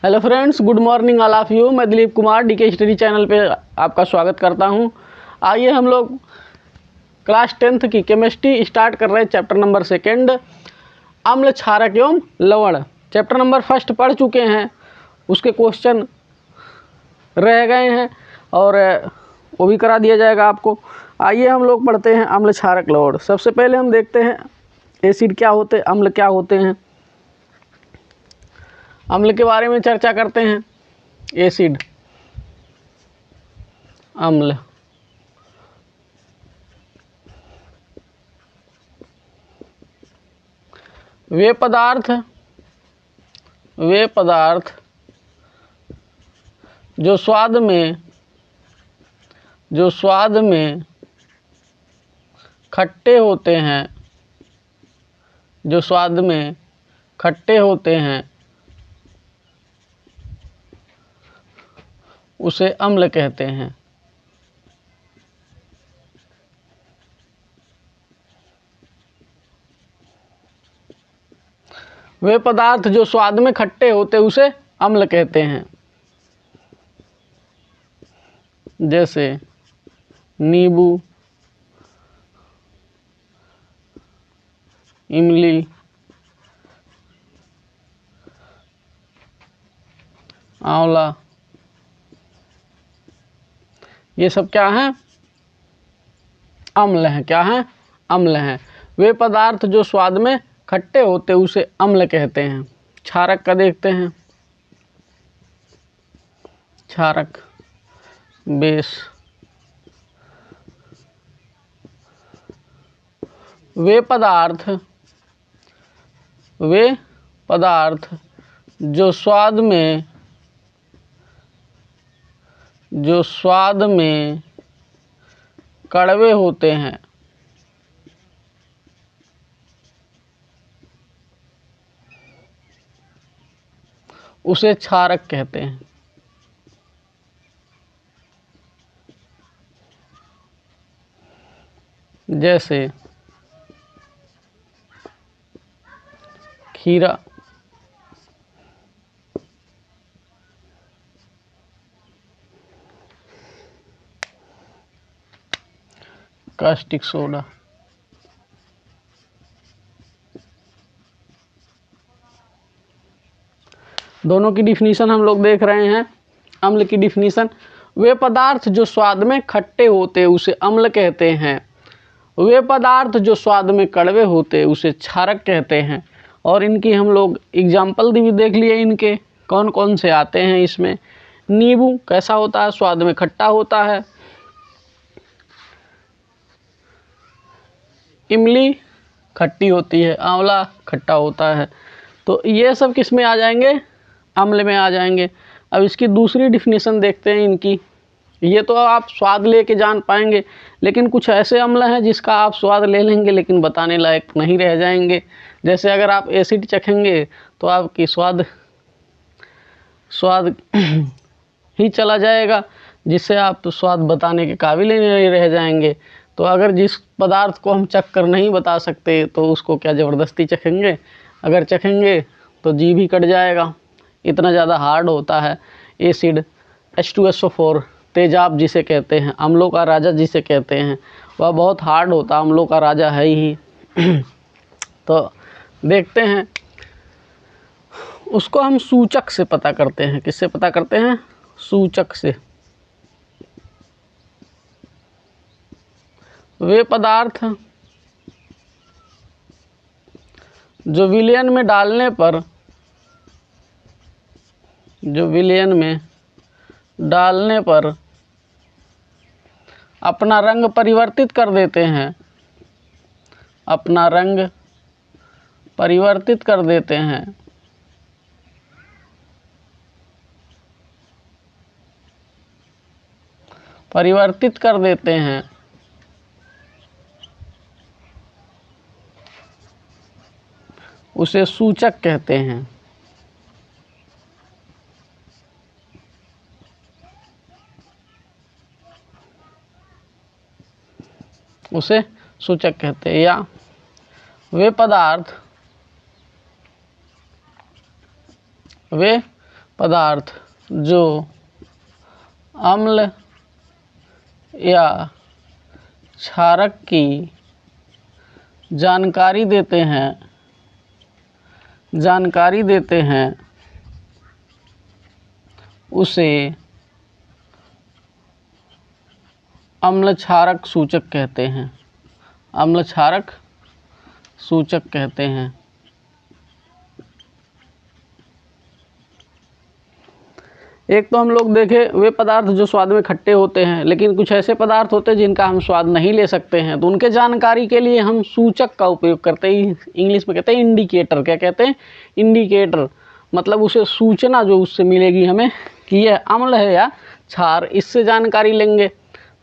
Hello friends, good morning all of you. मैं Dilip Kumar DK study channel पे आपका स्वागत करता हूं। आइए हम लोग क्लास 10th की केमिस्ट्री स्टार्ट कर रहे हैं। चैप्टर नंबर 2 अम्ल, क्षारक एवं लवण। चैप्टर नंबर 1 पढ़ चुके हैं, उसके क्वेश्चन रह गए हैं और वो भी करा दिया जाएगा आपको। आइए हम लोग पढ़ते हैं अम्ल, क्षारक, लवण। सबसे पहले हम देखते हैं एसिड क्या होते हैं, अम्ल क्या होते हैं। अम्ल के बारे में चर्चा करते हैं। एसिड, अम्ल। वे पदार्थ जो स्वाद में खट्टे होते हैं, उसे अम्ल कहते हैं। वे पदार्थ जो स्वाद में खट्टे होते उसे अम्ल कहते हैं। जैसे नींबू, इमली, आंवला, ये सब क्या हैं? अम्ल हैं। क्या हैं? अम्ल हैं। वे पदार्थ जो स्वाद में खट्टे होते उसे अम्ल कहते हैं। क्षारक का देखते हैं। क्षारक, बेस। वे पदार्थ जो स्वाद में कड़वे होते हैं, उसे क्षारक कहते हैं। जैसे खीरा, कास्टिक सोडा। दोनों की डिफिनीशन हम लोग देख रहे हैं। अम्ल की डिफिनीशन, वे पदार्थ जो स्वाद में खट्टे होते उसे अम्ल कहते हैं। वे पदार्थ जो स्वाद में कड़वे होते उसे क्षारक कहते हैं। और इनकी हम लोग एग्जाम्पल भी देख लिए, इनके कौन कौन से आते हैं इसमें। नींबू कैसा होता है? स्वाद में खट्टा होता है। इमली खट्टी होती है। आंवला खट्टा होता है। तो ये सब किस में आ जाएंगे? अम्ल में आ जाएंगे। अब इसकी दूसरी डिफिनीशन देखते हैं इनकी। ये तो आप स्वाद लेके जान पाएंगे, लेकिन कुछ ऐसे अम्ल हैं जिसका आप स्वाद ले लेंगे लेकिन बताने लायक नहीं रह जाएंगे। जैसे अगर आप एसिड चखेंगे तो आपकी स्वाद ही चला जाएगा, जिससे आप तो स्वाद बताने के काबिल ही नहीं रह जाएंगे। तो अगर जिस पदार्थ को हम चख कर नहीं बता सकते तो उसको क्या ज़बरदस्ती चखेंगे? अगर चखेंगे तो जीभ ही कट जाएगा, इतना ज़्यादा हार्ड होता है एसिड। H2SO4 तेजाब जिसे कहते हैं, अम्लों का राजा जिसे कहते हैं, वह बहुत हार्ड होता, अम्लों का राजा है ही। तो देखते हैं, उसको हम सूचक से पता करते हैं। किससे पता करते हैं? सूचक से। वे पदार्थ जो विलयन में डालने पर अपना रंग परिवर्तित कर देते हैं, परिवर्तित कर देते हैं, उसे सूचक कहते हैं। उसे सूचक कहते हैं। या वे पदार्थ जो अम्ल या क्षारक की जानकारी देते हैं उसे अम्ल क्षारक सूचक कहते हैं। अम्ल क्षारक सूचक कहते हैं। एक तो हम लोग देखे वे पदार्थ जो स्वाद में खट्टे होते हैं, लेकिन कुछ ऐसे पदार्थ होते हैं जिनका हम स्वाद नहीं ले सकते हैं, तो उनके जानकारी के लिए हम सूचक का उपयोग करते हैं। इंग्लिश में कहते हैं इंडिकेटर। क्या कहते हैं? इंडिकेटर। मतलब उसे सूचना जो उससे मिलेगी हमें कि यह अम्ल है या क्षार, इससे जानकारी लेंगे।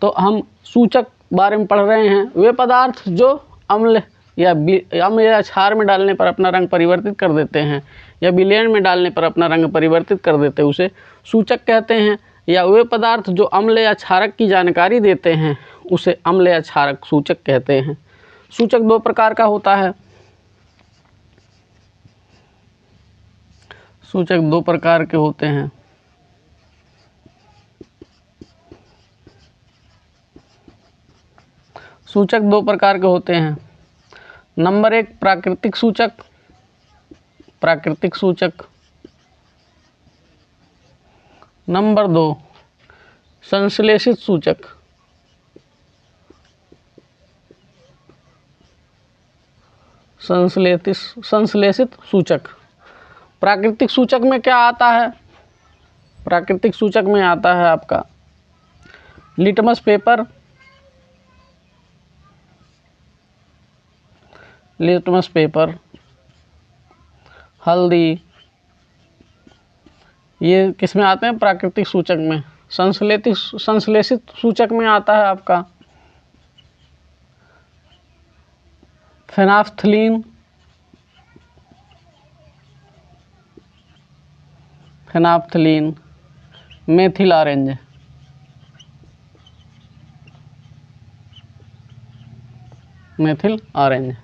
तो हम सूचक बारे में पढ़ रहे हैं। वे पदार्थ जो अम्ल या क्षार में डालने पर अपना रंग परिवर्तित कर देते हैं या विलयन में डालने पर अपना रंग परिवर्तित कर देते हैं, उसे सूचक कहते हैं। या वे पदार्थ जो अम्ल या क्षारक की जानकारी देते हैं उसे अम्ल या क्षारक सूचक कहते हैं। सूचक दो प्रकार का होता है। सूचक दो प्रकार के होते हैं। सूचक दो प्रकार के होते हैं। नंबर 1 प्राकृतिक सूचक। प्राकृतिक सूचक। नंबर 2 संश्लेषित सूचक। संश्लेषित सूचक। प्राकृतिक सूचक में क्या आता है? प्राकृतिक सूचक में आता है आपका लिटमस पेपर, लिटमस पेपर, हल्दी, ये किस में आते हैं? प्राकृतिक सूचक में। संश्लेषित सूचक में आता है आपका फेनाफ्थलीन, मेथिल ऑरेंज। Methyl orange.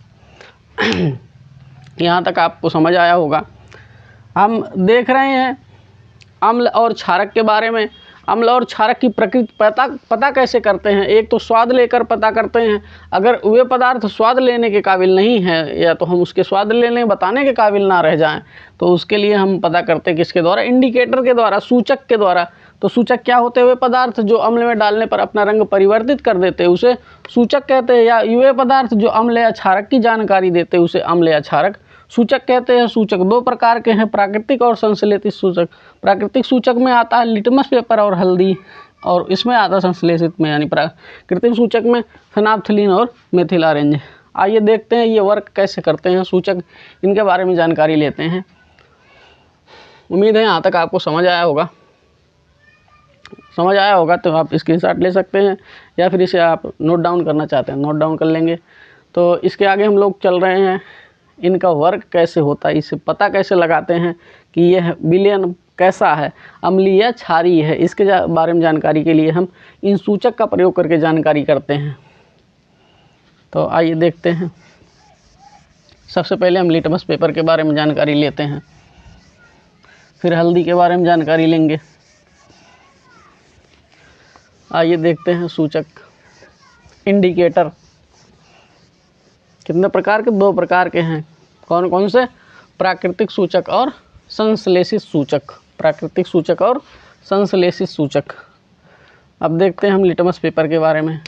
यहाँ तक आपको समझ आया होगा। हम देख रहे हैं अम्ल और क्षारक के बारे में। अम्ल और क्षारक की प्रकृति पता कैसे करते हैं? एक तो स्वाद लेकर पता करते हैं। अगर वे पदार्थ स्वाद लेने के काबिल नहीं है या तो हम उसके स्वाद लेने बताने के काबिल ना रह जाएं, तो उसके लिए हम पता करते हैं किसके द्वारा? इंडिकेटर के द्वारा, सूचक के द्वारा। तो सूचक क्या होते हैं? वे पदार्थ जो अम्ल में डालने पर अपना रंग परिवर्तित कर देते हैं उसे सूचक कहते हैं। या वे पदार्थ जो अम्ल या क्षारक की जानकारी देते हैं उसे अम्ल या क्षारक सूचक कहते हैं। सूचक दो प्रकार के हैं, प्राकृतिक और संश्लेषित सूचक। प्राकृतिक सूचक में आता है लिटमस पेपर और हल्दी, और इसमें आता है संश्लेषित में यानी प्राकृतिक सूचक में फेनाफ्थलीन और मेथिल ऑरेंज। आइए देखते हैं ये वर्क कैसे करते हैं सूचक, इनके बारे में जानकारी लेते हैं। उम्मीद है यहाँ तक आपको समझ आया होगा। समझ आया होगा तो आप स्क्रीनशॉट ले सकते हैं या फिर इसे आप नोट डाउन करना चाहते हैं नोट डाउन कर लेंगे। तो इसके आगे हम लोग चल रहे हैं, इनका वर्क कैसे होता है, इसे पता कैसे लगाते हैं कि यह विलयन कैसा है, अम्लीय या क्षारीय है, इसके बारे में जानकारी के लिए हम इन सूचक का प्रयोग करके जानकारी करते हैं। तो आइए देखते हैं। सबसे पहले हम लिटमस पेपर के बारे में जानकारी लेते हैं, फिर हल्दी के बारे में जानकारी लेंगे। आइए देखते हैं सूचक। इंडिकेटर कितने प्रकार के? दो प्रकार के हैं। कौन कौन से? प्राकृतिक सूचक और संश्लेषित सूचक। प्राकृतिक सूचक और संश्लेषित सूचक। अब देखते हैं हम लिटमस पेपर के बारे में।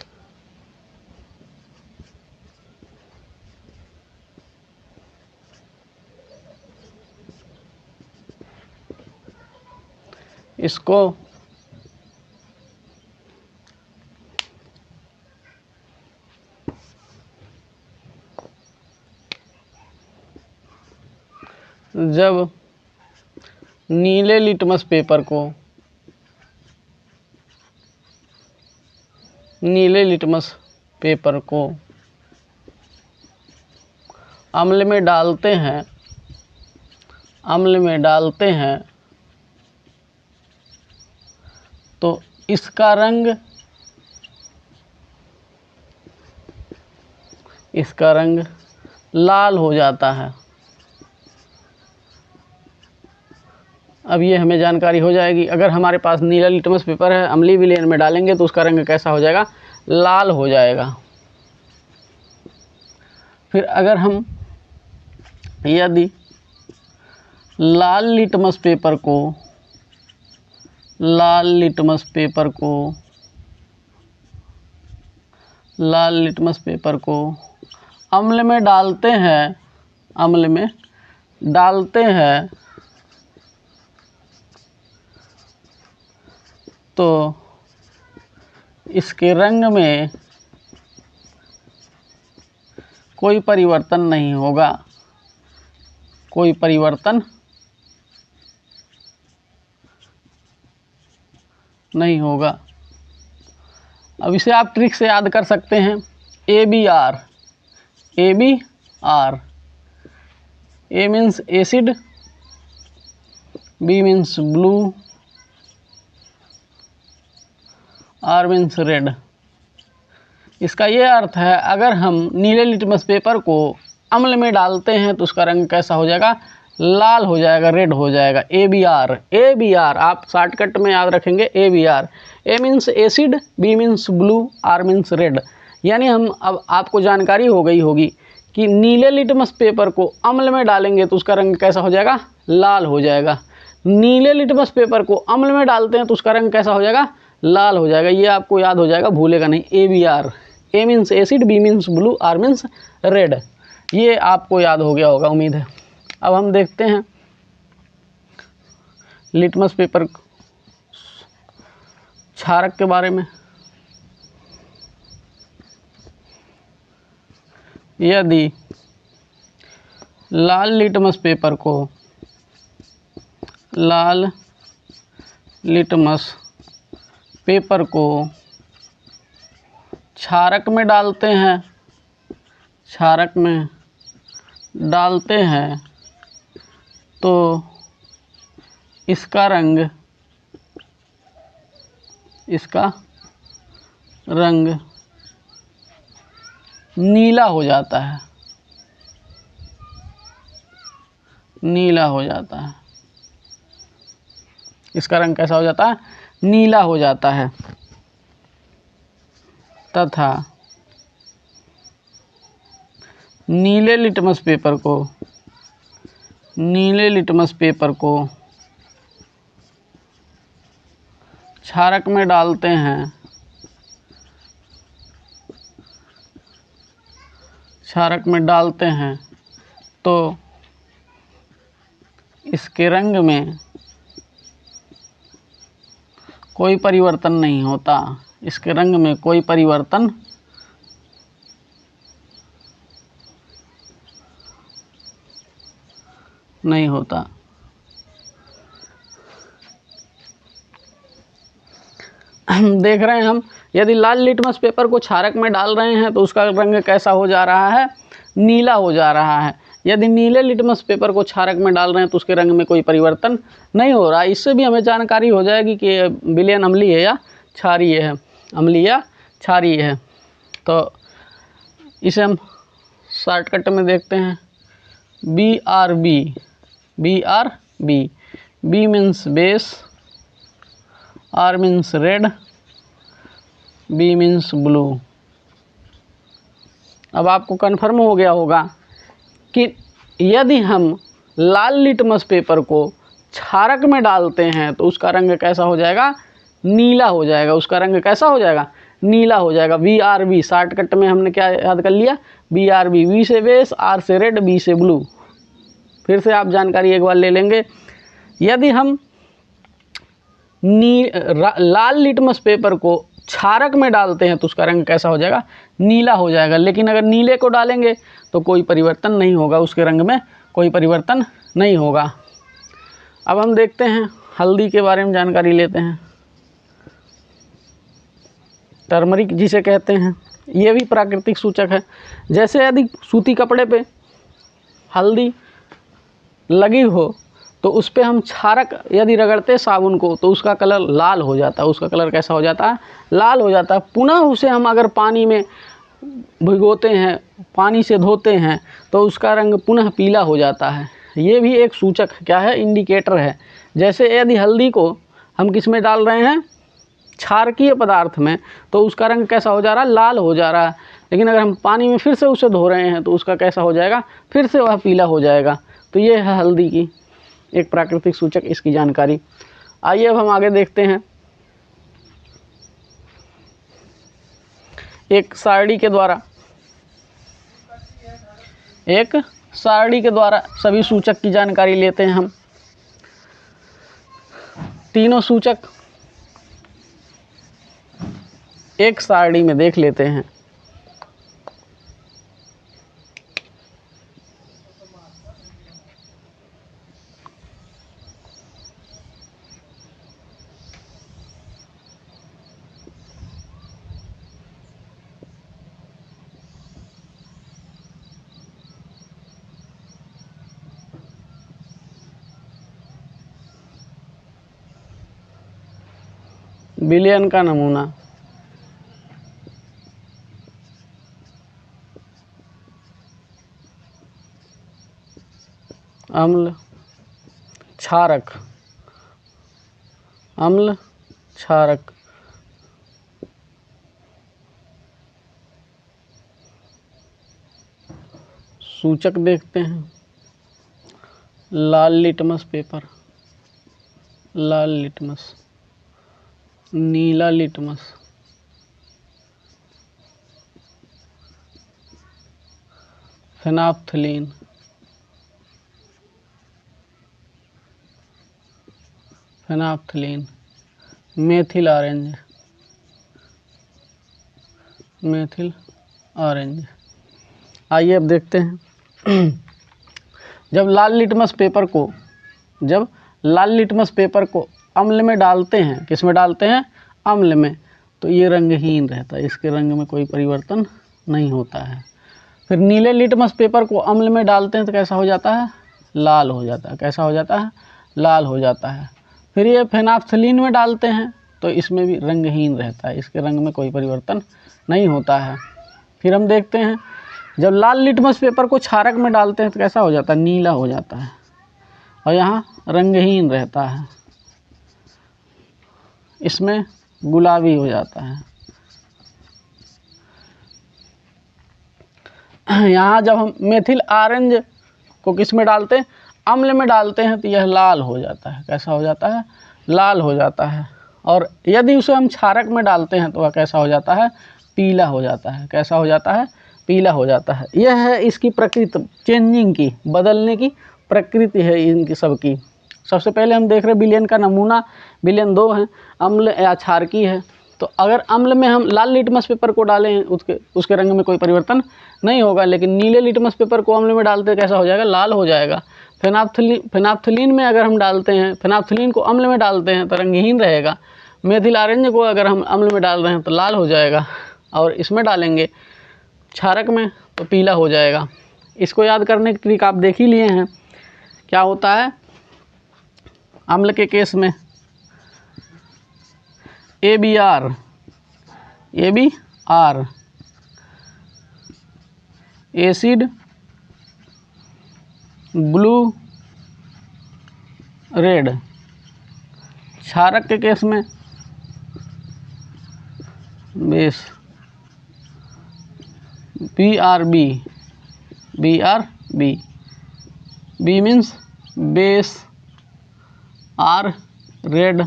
इसको जब नीले लिटमस पेपर को अम्ल में डालते हैं तो इसका रंग लाल हो जाता है। अब ये हमें जानकारी हो जाएगी। अगर हमारे पास नीला लिटमस पेपर है, अम्लीय विलयन में डालेंगे तो उसका रंग कैसा हो जाएगा? लाल हो जाएगा। फिर अगर हम यदि लाल लिटमस पेपर को अम्ल में डालते हैं तो इसके रंग में कोई परिवर्तन नहीं होगा, अब इसे आप ट्रिक से याद कर सकते हैं। ABR, A means acid, B means blue, R means red. इसका ये अर्थ है, अगर हम नीले लिटमस पेपर को अम्ल में डालते हैं तो उसका रंग कैसा हो जाएगा? लाल हो जाएगा, रेड हो जाएगा। ABR आप शॉर्टकट में याद रखेंगे। ABR, A means acid, B means blue, R means red. यानी हम अब आपको जानकारी हो गई होगी कि नीले लिटमस पेपर को अम्ल में डालेंगे तो उसका रंग कैसा हो जाएगा? लाल हो जाएगा। नीले लिटमस पेपर को अम्ल में डालते हैं तो उसका रंग कैसा हो जाएगा? लाल हो जाएगा। ये आपको याद हो जाएगा, भूलेगा नहीं। ABR, A means acid, B means blue, R means red. ये आपको याद हो गया होगा, उम्मीद है। अब हम देखते हैं लिटमस पेपर क्षारक के बारे में। यदि लाल लिटमस पेपर को क्षारक में डालते हैं तो इसका रंग नीला हो जाता है। इसका रंग कैसा हो जाता है? नीला हो जाता है। तथा नीले लिटमस पेपर को क्षारक में डालते हैं तो इसके रंग में कोई परिवर्तन नहीं होता। देख रहे हैं हम, यदि लाल लिटमस पेपर को क्षारक में डाल रहे हैं तो उसका रंग कैसा हो जा रहा है? नीला हो जा रहा है। यदि नीले लिटमस पेपर को क्षारक में डाल रहे हैं तो उसके रंग में कोई परिवर्तन नहीं हो रहा। इससे भी हमें जानकारी हो जाएगी कि विलयन अम्लीय है या क्षारीय है, तो इसे हम शॉर्टकट में देखते हैं। BRB, B means base, R means red, B means blue. अब आपको कन्फर्म हो गया होगा कि यदि हम लाल लिटमस पेपर को क्षारक में डालते हैं तो उसका रंग कैसा हो जाएगा? नीला हो जाएगा। नीला हो जाएगा। BRB शॉर्टकट में हमने क्या याद कर लिया? BRB, B से बेस, R से रेड, B से ब्लू। फिर से आप जानकारी एक बार ले लेंगे। यदि हम लाल लिटमस पेपर को क्षारक में डालते हैं तो उसका रंग कैसा हो जाएगा? नीला हो जाएगा। लेकिन अगर नीले को डालेंगे तो कोई परिवर्तन नहीं होगा, उसके रंग में कोई परिवर्तन नहीं होगा। अब हम देखते हैं हल्दी के बारे में जानकारी लेते हैं। टर्मरिक जिसे कहते हैं, ये भी प्राकृतिक सूचक है। जैसे यदि सूती कपड़े पे हल्दी लगी हो तो उस पर हम क्षारक यदि रगड़ते साबुन को तो उसका कलर लाल हो जाता है। उसका कलर कैसा हो जाता है? लाल हो जाता है। पुनः उसे हम अगर पानी में भिगोते हैं, पानी से धोते हैं तो उसका रंग पुनः पीला हो जाता है। ये भी एक सूचक क्या है? इंडिकेटर है। जैसे यदि हल्दी को हम किस में डाल रहे हैं, क्षारकीय पदार्थ में, तो उसका रंग कैसा हो जा रहा है, लाल हो जा रहा है। लेकिन अगर हम पानी में फिर से उसे धो रहे हैं तो उसका कैसा हो जाएगा, फिर से वह पीला हो जाएगा। तो ये है हल्दी की एक प्राकृतिक सूचक, इसकी जानकारी। आइए अब हम आगे देखते हैं। एक सारणी के द्वारा सभी सूचक की जानकारी लेते हैं हम। तीनों सूचक एक सारणी में देख लेते हैं। विलयन का नमूना, अम्ल क्षारक, अम्ल क्षारक, सूचक देखते हैं। लाल लिटमस पेपर, लाल लिटमस, नीला litmus, phenolphthalein, phenolphthalein, methyl orange, methyl orange. आइए अब देखते हैं। जब लाल लिटमस पेपर को अम्ल में डालते हैं, किस में डालते हैं, अम्ल में, तो ये रंगहीन रहता है, इसके रंग में कोई परिवर्तन नहीं होता है। फिर नीले लिटमस पेपर को अम्ल में डालते हैं तो कैसा हो जाता है, लाल हो जाता है। कैसा हो जाता है, लाल हो जाता है। फिर ये फेनोल्फथलीन में डालते हैं तो इसमें भी रंगहीन रहता है, इसके रंग में कोई परिवर्तन नहीं होता है। फिर हम देखते हैं जब लाल लिटमस पेपर को क्षारक में डालते हैं तो कैसा हो जाता है, नीला हो जाता है और यहाँ रंगहीन रहता है, इसमें गुलाबी हो जाता है। यहाँ जब हम मेथिल ऑरेंज को किस में डालते हैं, अम्ल में डालते हैं, तो यह लाल हो जाता है। कैसा हो जाता है, लाल हो जाता है। और यदि उसे हम क्षारक में डालते हैं तो वह कैसा हो जाता है, पीला हो जाता है। कैसा हो जाता है, पीला हो जाता है। यह है इसकी प्रकृति, चेंजिंग की, बदलने की प्रकृति है इनकी सबकी। सबसे पहले हम देख रहे हैं विलयन का नमूना। विलयन 2 है, अम्ल या क्षारकीय है। तो अगर अम्ल में हम लाल लिटमस पेपर को डालें उसके रंग में कोई परिवर्तन नहीं होगा, लेकिन नीले लिटमस पेपर को अम्ल में डालते कैसा हो जाएगा, लाल हो जाएगा। फेनोल्फथलीन में अगर हम डालते हैं, फेनोल्फथलीन को अम्ल में डालते हैं तो रंगहीन रहेगा। मेथिल ऑरेंज को अगर हम अम्ल में डाल रहे हैं तो लाल हो जाएगा, और इसमें डालेंगे क्षारक में तो पीला हो जाएगा। इसको याद करने की ट्रिक आप देख ही लिए हैं। क्या होता है अम्ल के केस में, ABR, एसिड ब्लू रेड। क्षारक के केस में base, BRB, B means base, R red,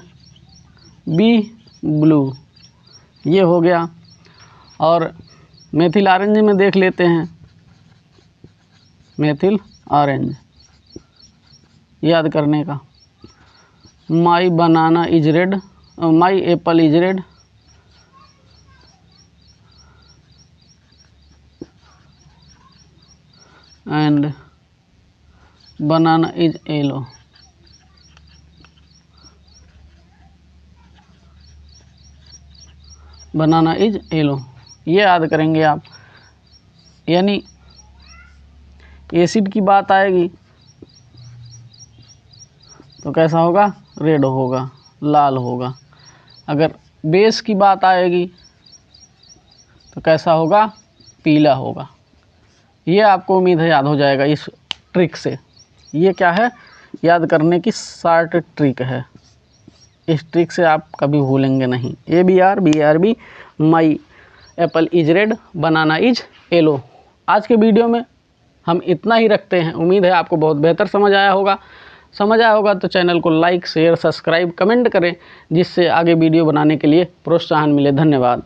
B blue. ये हो गया। और मेथिल ऑरेंज में देख लेते हैं, मेथिल ऑरेंज याद करने का, my banana is red, my apple is red, and banana is yellow. Banana is yellow, ये याद करेंगे आप। यानी एसिड की बात आएगी तो कैसा होगा, रेड होगा, लाल होगा। अगर बेस की बात आएगी तो कैसा होगा, पीला होगा। ये आपको उम्मीद है याद हो जाएगा इस ट्रिक से। ये क्या है, याद करने की शॉर्ट ट्रिक है। इस ट्रिक से आप कभी भूलेंगे नहीं। ABR my apple is red, banana is yellow. आज के वीडियो में हम इतना ही रखते हैं। उम्मीद है आपको बहुत बेहतर समझ आया होगा तो चैनल को लाइक शेयर सब्सक्राइब कमेंट करें, जिससे आगे वीडियो बनाने के लिए प्रोत्साहन मिले। धन्यवाद।